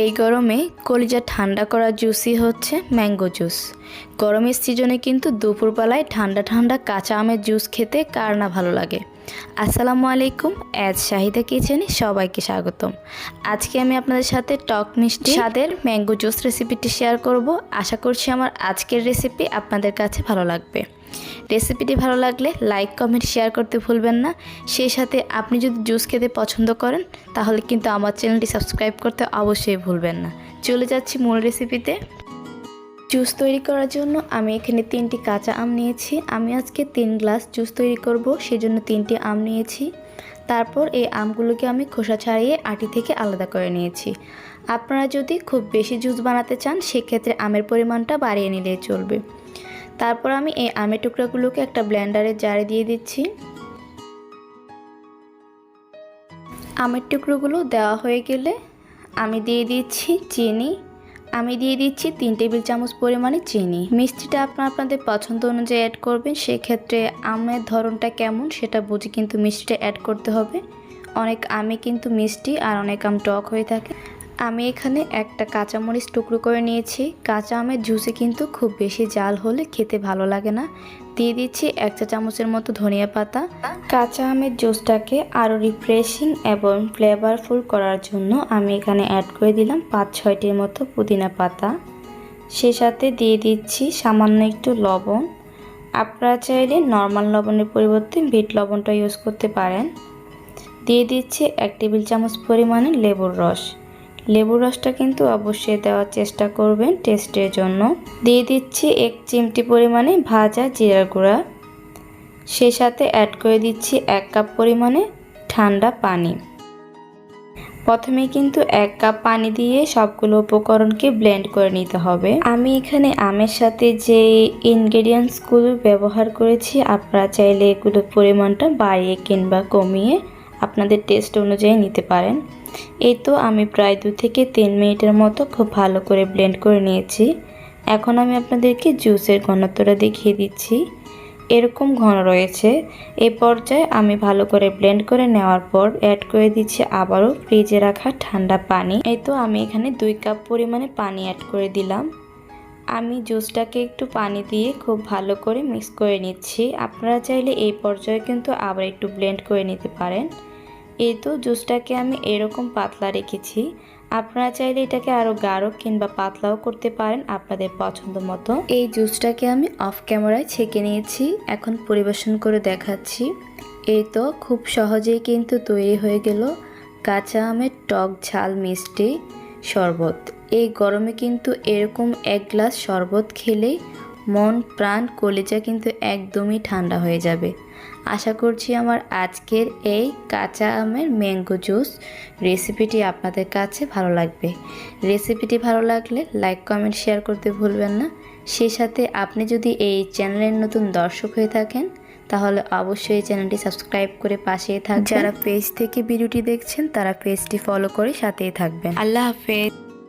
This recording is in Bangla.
এই গরমে কলিজা ঠান্ডা করা জুসই হচ্ছে ম্যাঙ্গো জুস। গরমের সিজনে কিন্তু দুপুরবেলায় ঠান্ডা ঠান্ডা কাঁচা আমের জুস খেতে কার না ভালো লাগে। আসসালামু আলাইকুম, এজ শাহিদা কিচেনে সবাইকে স্বাগতম। আজকে আমি আপনাদের সাথে টক মিষ্টি স্বাদের ম্যাঙ্গো জুস রেসিপিটি শেয়ার করব। আশা করছি আমার আজকের রেসিপি আপনাদের কাছে ভালো লাগবে। রেসিপিটি ভালো লাগলে লাইক কমেন্ট শেয়ার করতে ভুলবেন না। সেই সাথে আপনি যদি জুস খেতে পছন্দ করেন তাহলে কিন্তু আমার চ্যানেলটি সাবস্ক্রাইব করতে অবশ্যই ভুলবেন না। চলে যাচ্ছি মূল রেসিপিতে। জুস তৈরি করার জন্য আমি এখানে 3টি কাঁচা আম নিয়েছি। আমি আজকে 3 গ্লাস জুস তৈরি করব, সেজন্য 3টি আম নিয়েছি। তারপর এই আমগুলোকে আমি খোসা ছাড়িয়ে আটি থেকে আলাদা করে নিয়েছি। আপনারা যদি খুব বেশি জুস বানাতে চান সেক্ষেত্রে আমের পরিমাণটা বাড়িয়ে নিলেই চলবে। তারপর আমি এই আমের টুকরাগুলোকে একটা ব্লেন্ডারের জারে দিয়ে দিচ্ছি। আমের টুকরোগুলো দেওয়া হয়ে গেলে আমি দিয়ে দিচ্ছি চিনি। আমি দিয়ে দিচ্ছি 3 টেবিল চামচ পরিমাণে চিনি। মিষ্টিটা আপনাদের পছন্দ অনুযায়ী অ্যাড করবেন। সেক্ষেত্রে আমের ধরনটা কেমন সেটা বুঝে কিন্তু মিষ্টিটা অ্যাড করতে হবে। অনেক আমে কিন্তু মিষ্টি আর অনেক আম টক হয়ে থাকে। আমি এখানে একটা কাঁচামরিচ টুকরো করে নিয়েছি। কাঁচা আমের জুসে কিন্তু খুব বেশি জাল হলে খেতে ভালো লাগে না। দিয়ে দিচ্ছি 1 চা চামচের মতো ধনিয়া পাতা। কাঁচা আমের জুসটাকে আরও রিফ্রেশিং এবং ফ্লেভারফুল করার জন্য আমি এখানে অ্যাড করে দিলাম 5-6টির মতো পুদিনা পাতা। সে সাথে দিয়ে দিচ্ছি সামান্য একটু লবণ। আপনারা চাইলে নর্মাল লবণের পরিবর্তে বিট লবণটা ইউজ করতে পারেন। দিয়ে দিচ্ছি 1 টেবিল চামচ পরিমাণে লেবুর রস। লেবুর রসটা কিন্তু অবশ্যই দেওয়ার চেষ্টা করবেন টেস্টের জন্য। দিয়ে দিচ্ছি 1 চিমটি পরিমাণে ভাজা জিরার গুঁড়া। সেই সাথে অ্যাড করে দিচ্ছি 1 কাপ পরিমাণে ঠান্ডা পানি। প্রথমে কিন্তু 1 কাপ পানি দিয়ে সবগুলো উপকরণকে ব্লেন্ড করে নিতে হবে। আমি এখানে আমের সাথে যে ইনগ্রেডিয়েন্টসগুলো ব্যবহার করেছি আপনারা চাইলে এগুলোর পরিমাণটা বাড়িয়ে কিংবা কমিয়ে আপনাদের টেস্ট অনুযায়ী নিতে পারেন। এই তো আমি প্রায় 2 থেকে 3 মিনিটের মতো খুব ভালো করে ব্লেন্ড করে নিয়েছি। এখন আমি আপনাদেরকে জুসের ঘনত্বটা দেখিয়ে দিচ্ছি। এরকম ঘন রয়েছে। এই পর্যায়ে আমি ভালো করে ব্লেন্ড করে নেওয়ার পর অ্যাড করে দিচ্ছি আবারও ফ্রিজে রাখা ঠান্ডা পানি। এই তো আমি এখানে 2 কাপ পরিমাণে পানি অ্যাড করে দিলাম। আমি জুসটাকে একটু পানি দিয়ে খুব ভালো করে মিক্স করে নিচ্ছি। আপনারা চাইলে এই পর্যায়ে কিন্তু আবার একটু ব্লেন্ড করে নিতে পারেন। এই তো জুসটাকে আমি এরকম পাতলা রেখেছি। আপনারা চাইলে এটাকে আরও গাঢ় কিংবা পাতলাও করতে পারেন আপনাদের পছন্দ মতো। এই জুসটাকে আমি অফ ক্যামেরায় ছেঁকে নিয়েছি, এখন পরিবেশন করে দেখাচ্ছি। এই তো খুব সহজেই কিন্তু তৈরি হয়ে গেল কাঁচা আমের টক ঝাল মিষ্টি শরবত। এই গরমে কিন্তু এরকম 1 গ্লাস শরবত খেলেই মন প্রাণ কলিজা কিন্তু একদমই ঠান্ডা হয়ে যাবে। আশা করছি আমার আজকের এই কাঁচা আমের ম্যাঙ্গো জুস রেসিপিটি আপনাদের কাছে ভালো লাগবে। রেসিপিটি ভালো লাগলে লাইক কমেন্ট শেয়ার করতে ভুলবেন না। সেই সাথে আপনি যদি এই চ্যানেলের নতুন দর্শক হয়ে থাকেন তাহলে অবশ্যই এই চ্যানেলটি সাবস্ক্রাইব করে পাশেই থাকবেন। যারা পেজ থেকে ভিডিওটি দেখছেন তারা পেজটি ফলো করে সাথেই থাকবেন। আল্লাহ হাফেজ।